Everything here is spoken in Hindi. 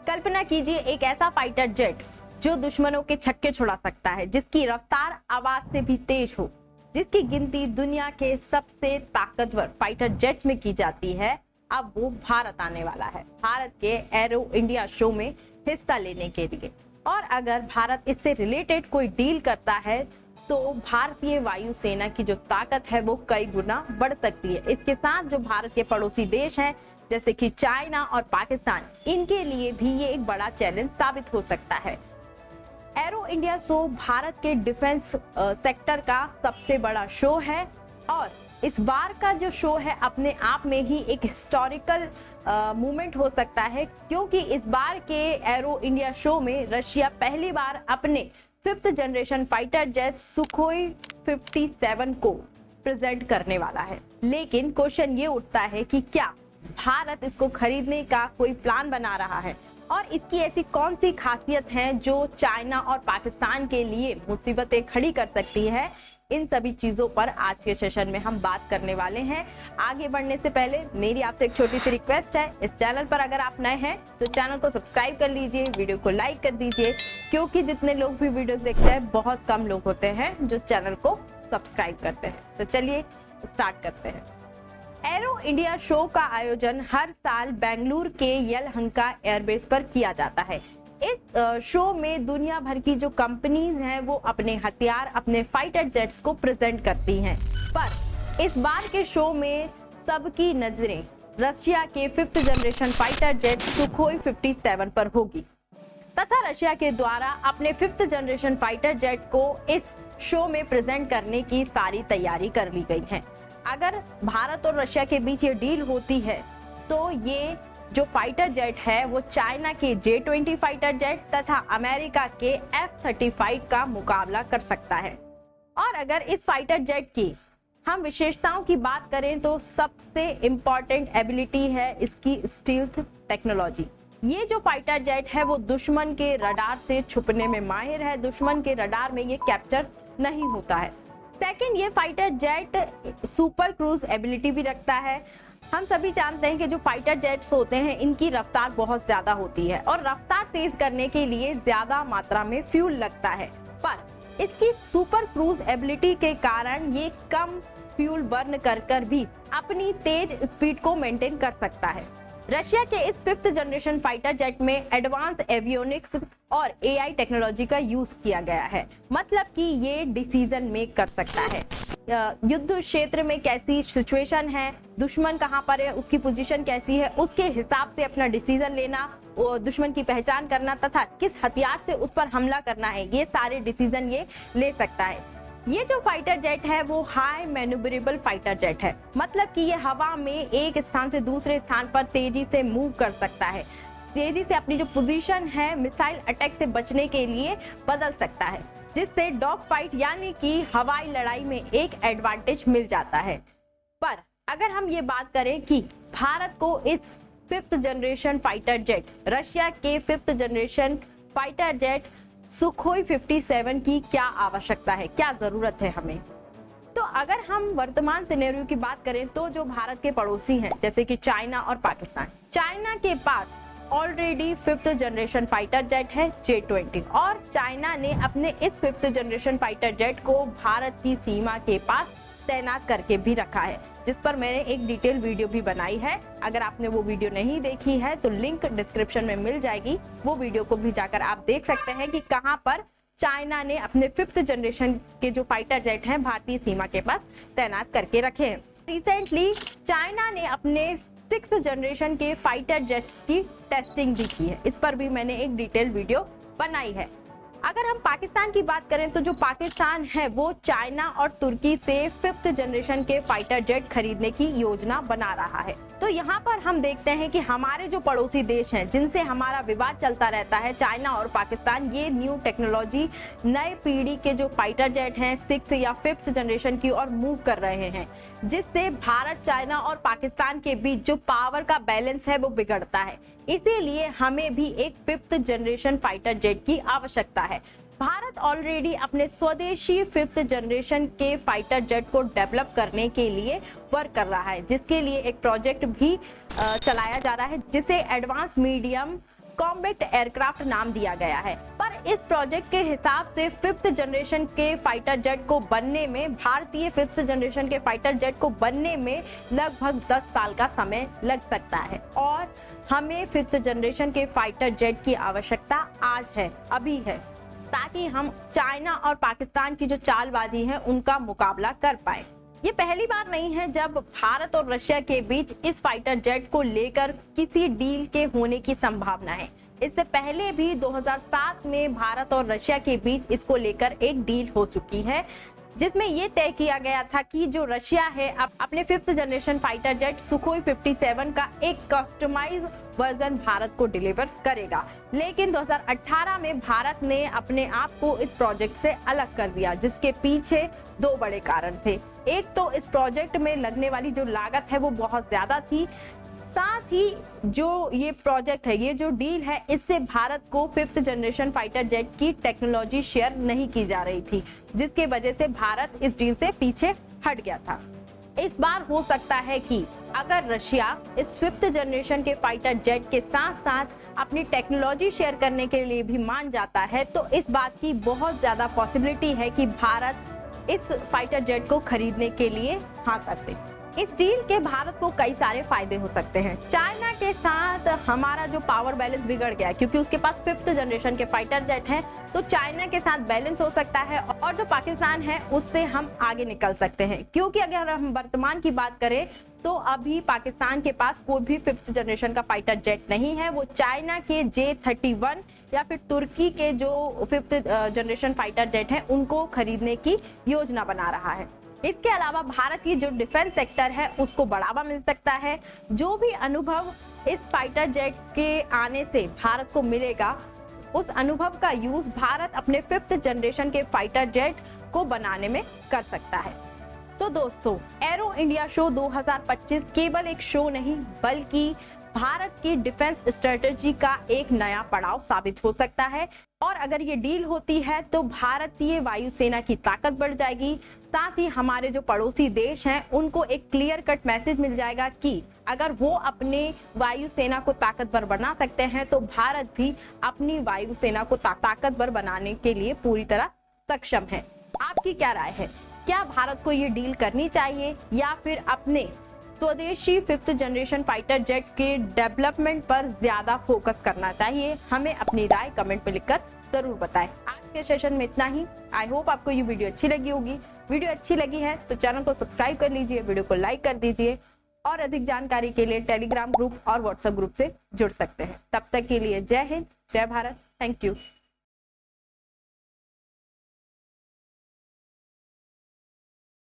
कल्पना कीजिए एक ऐसा फाइटर जेट जो दुश्मनों के छक्के छुड़ा सकता है, जिसकी रफ्तार आवाज से भी तेज हो, जिसकी गिनती दुनिया के सबसे ताकतवर फाइटर जेट्स में की जाती है। अब वो भारत आने वाला है, भारत के एरो इंडिया शो में हिस्सा लेने के लिए। और अगर भारत इससे रिलेटेड कोई डील करता है तो भारतीय वायुसेना की जो ताकत है वो कई गुना बढ़ सकती है। इसके साथ जो भारत के पड़ोसी देश हैं जैसे कि चाइना और पाकिस्तान, इनके लिए भी ये एक बड़ा चैलेंज साबित हो सकता है। एरो इंडिया शो भारत के डिफेंस सेक्टर का सबसे बड़ा शो है और इस बार का जो शो है अपने आप में ही एक हिस्टोरिकल मूवमेंट हो सकता है, क्योंकि इस बार के एरो इंडिया शो में रशिया पहली बार अपने 5th generation fighter jet Sukhoi 57 को प्रेजेंट करने वाला है। लेकिन क्वेश्चन ये उठता है कि क्या भारत इसको खरीदने का कोई प्लान बना रहा है और इसकी ऐसी कौन सी खासियत है जो चाइना और पाकिस्तान के लिए मुसीबतें खड़ी कर सकती है। इन सभी चीजों पर आज के सेशन में हम बात करने वाले हैं। आगे बढ़ने से पहले मेरी आपसे एक छोटी सी रिक्वेस्ट है, इस चैनल पर अगर आप नए हैं तो चैनल को सब्सक्राइब कर लीजिए, वीडियो को लाइक कर दीजिए, क्योंकि जितने लोग भी वीडियो देखते हैं बहुत कम लोग होते हैं जो चैनल को सब्सक्राइब करते हैं। तो चलिए स्टार्ट करते हैं। एरो इंडिया शो का आयोजन हर साल बेंगलुरु के यलहंका एयरबेस पर किया जाता है। इस शो में दुनिया भर की जो कंपनीज हैं वो अपने हथियार, अपने फाइटर जेट्स को प्रेजेंट करती हैं। पर इस बार के शो में सबकी नजरें रशिया के 5th generation fighter jet Sukhoi 57 पर होगी तथा रशिया के द्वारा अपने 5th जनरेशन फाइटर जेट को इस शो में प्रेजेंट करने की सारी तैयारी कर ली गई है। अगर भारत और रशिया के बीच ये डील होती है तो ये जो फाइटर जेट है वो चाइना के J-20 फाइटर जेट तथा अमेरिका के F-35 का मुकाबला कर सकता है। और अगर इस फाइटर जेट की हम विशेषताओं की बात करें तो सबसे इम्पोर्टेंट एबिलिटी है इसकी स्टील्थ टेक्नोलॉजी। ये जो फाइटर जेट है वो दुश्मन के रडार से छुपने में माहिर है, दुश्मन के रडार में ये कैप्चर नहीं होता है। सेकंड, ये fighter jet super cruise ability भी रखता है। हम सभी जानते हैं कि जो फाइटर जेट्स होते हैं इनकी रफ्तार बहुत ज्यादा होती है और रफ्तार तेज करने के लिए ज्यादा मात्रा में फ्यूल लगता है, पर इसकी सुपर क्रूज एबिलिटी के कारण ये कम फ्यूल बर्न कर भी अपनी तेज स्पीड को मेंटेन कर सकता है। रशिया के इस 5th जनरेशन फाइटर जेट में एडवांस एवियोनिक्स और AI टेक्नोलॉजी का यूज किया गया है, मतलब कि ये डिसीजन मेक कर सकता है। युद्ध क्षेत्र में कैसी सिचुएशन है, दुश्मन कहां पर है, उसकी पोजीशन कैसी है, उसके हिसाब से अपना डिसीजन लेना, दुश्मन की पहचान करना तथा किस हथियार से उस पर हमला करना है, ये सारे डिसीजन ये ले सकता है। ये जो फाइटर जेट है वो हाई मैन्यूवरेबल फाइटर जेट है, मतलब कि ये हवा में एक स्थान से दूसरे स्थान पर तेजी से मूव कर सकता है, तेजी से अपनी जो पोजीशन है मिसाइल अटैक से बचने के लिए बदल सकता है, जिससे डॉग फाइट यानी कि हवाई लड़ाई में एक एडवांटेज मिल जाता है। पर अगर हम ये बात करें कि भारत को इस 5th generation fighter jet, Russia के 5th generation fighter jet Sukhoi 57 की क्या आवश्यकता है, क्या जरूरत है हमें, तो अगर हम वर्तमान सिनेरियो की बात करें तो जो भारत के पड़ोसी हैं जैसे कि चाइना और पाकिस्तान, चाइना के पास already 5th generation fighter jet है J-20 और चाइना ने अपने इस 5th जनरेशन फाइटर जेट को भारत की सीमा के पास तैनात करके भी रखा है, जिस पर मैंने एक डिटेल वीडियो भी बनाई है। अगर आपने वो वीडियो नहीं देखी है तो लिंक डिस्क्रिप्शन में मिल जाएगी, वो वीडियो को भी जाकर आप देख सकते हैं कि कहां पर चाइना ने अपने 5th जनरेशन के जो फाइटर जेट हैं भारतीय सीमा के पास तैनात करके रखे हैं। रिसेंटली चाइना ने अपने 6th जनरेशन के फाइटर जेट्स की टेस्टिंग भी की है, इस पर भी मैंने एक डिटेल वीडियो बनाई है। अगर हम पाकिस्तान की बात करें तो जो पाकिस्तान है वो चाइना और तुर्की से 5th जनरेशन के फाइटर जेट खरीदने की योजना बना रहा है। तो यहाँ पर हम देखते हैं कि हमारे जो पड़ोसी देश हैं जिनसे हमारा विवाद चलता रहता है, चाइना और पाकिस्तान, ये न्यू टेक्नोलॉजी, नए पीढ़ी के जो फाइटर जेट हैं 6th या 5th जनरेशन की ओर मूव कर रहे हैं, जिससे भारत, चाइना और पाकिस्तान के बीच जो पावर का बैलेंस है वो बिगड़ता है। इसीलिए हमें भी एक 5th जनरेशन फाइटर जेट की आवश्यकता है। भारत ऑलरेडी अपने स्वदेशी 5th जनरेशन के फाइटर जेट को डेवलप करने के लिए वर्क कर रहा है, जिसके लिए एक प्रोजेक्ट भी चलाया जा रहा है जिसे एडवांस मीडियम कॉम्बैट एयरक्राफ्ट नाम दिया गया है। पर इस प्रोजेक्ट के हिसाब से फिफ्थ जनरेशन के फाइटर जेट को बनने में, भारतीय फिफ्थ जनरेशन के फाइटर जेट को बनने में लगभग 10 साल का समय लग सकता है और हमें फिफ्थ जनरेशन के फाइटर जेट की आवश्यकता आज है, अभी है, ताकि हम चाइना और पाकिस्तान की जो चालबाजी है उनका मुकाबला कर पाए। ये पहली बार नहीं है जब भारत और रशिया के बीच इस फाइटर जेट को लेकर किसी डील के होने की संभावना है। इससे पहले भी 2007 में भारत और रशिया के बीच इसको लेकर एक डील हो चुकी है, जिसमें ये तय किया गया था कि जो रशिया है अपने fifth generation fighter jet Sukhoi 57 का एक कस्टमाइज वर्जन भारत को डिलीवर करेगा। लेकिन 2018 में भारत ने अपने आप को इस प्रोजेक्ट से अलग कर दिया, जिसके पीछे दो बड़े कारण थे। एक तो इस प्रोजेक्ट में लगने वाली जो लागत है वो बहुत ज्यादा थी, साथ ही जो ये प्रोजेक्ट है, ये जो डील है, इससे भारत को फिफ्थ जनरेशन फाइटर जेट की टेक्नोलॉजी शेयर नहीं की जा रही थी, जिसके वजह से भारत इस डील से पीछे हट गया था। इस बार हो सकता है कि अगर रशिया इस फिफ्थ जनरेशन के फाइटर जेट के साथ साथ अपनी टेक्नोलॉजी शेयर करने के लिए भी मान जाता है, तो इस बात की बहुत ज्यादा पॉसिबिलिटी है कि भारत इस फाइटर जेट को खरीदने के लिए हाँ कर दे। इस डील के भारत को कई सारे फायदे हो सकते हैं। चाइना के साथ हमारा जो पावर बैलेंस बिगड़ गया, क्योंकि उसके पास फिफ्थ जनरेशन के फाइटर जेट हैं, तो चाइना के साथ बैलेंस हो सकता है और जो पाकिस्तान है उससे हम आगे निकल सकते हैं। क्योंकि अगर हम वर्तमान की बात करें तो अभी पाकिस्तान के पास कोई भी फिफ्थ जनरेशन का फाइटर जेट नहीं है। वो चाइना के J-31 या फिर तुर्की के जो फिफ्थ जनरेशन फाइटर जेट हैं उनको खरीदने की योजना बना रहा है। इसके अलावा भारत की जो डिफेंस सेक्टर है उसको बढ़ावा मिल सकता है। जो भी अनुभव इस फाइटर जेट के आने से भारत को मिलेगा, उस अनुभव का यूज भारत अपने फिफ्थ जनरेशन के फाइटर जेट को बनाने में कर सकता है। तो दोस्तों, एरो इंडिया शो 2025 केवल एक शो नहीं बल्कि भारत की डिफेंस स्ट्रेटेजी का एक नया पड़ाव साबित हो सकता है। और अगर ये डील होती है तो भारतीय वायुसेना की ताकत बढ़ जाएगी, साथ ही हमारे जो पड़ोसी देश हैं उनको एक क्लियर कट मैसेज मिल जाएगा कि अगर वो अपने वायुसेना को ताकतवर बना सकते हैं तो भारत भी अपनी वायुसेना को ताकतवर बनाने के लिए पूरी तरह सक्षम है। आपकी क्या राय है? क्या भारत को ये डील करनी चाहिए या फिर अपने स्वदेशी फिफ्थ जनरेशन फाइटर जेट के डेवलपमेंट पर ज्यादा फोकस करना चाहिए? हमें अपनी राय कमेंट में लिखकर जरूर बताएं। आज के सेशन में इतना ही। आई होप आपको ये वीडियो अच्छी लगी होगी। वीडियो अच्छी लगी है तो चैनल को सब्सक्राइब कर लीजिए, वीडियो को लाइक कर दीजिए और अधिक जानकारी के लिए टेलीग्राम ग्रुप और व्हाट्सएप ग्रुप से जुड़ सकते हैं। तब तक के लिए जय हिंद, जय भारत, थैंक यू।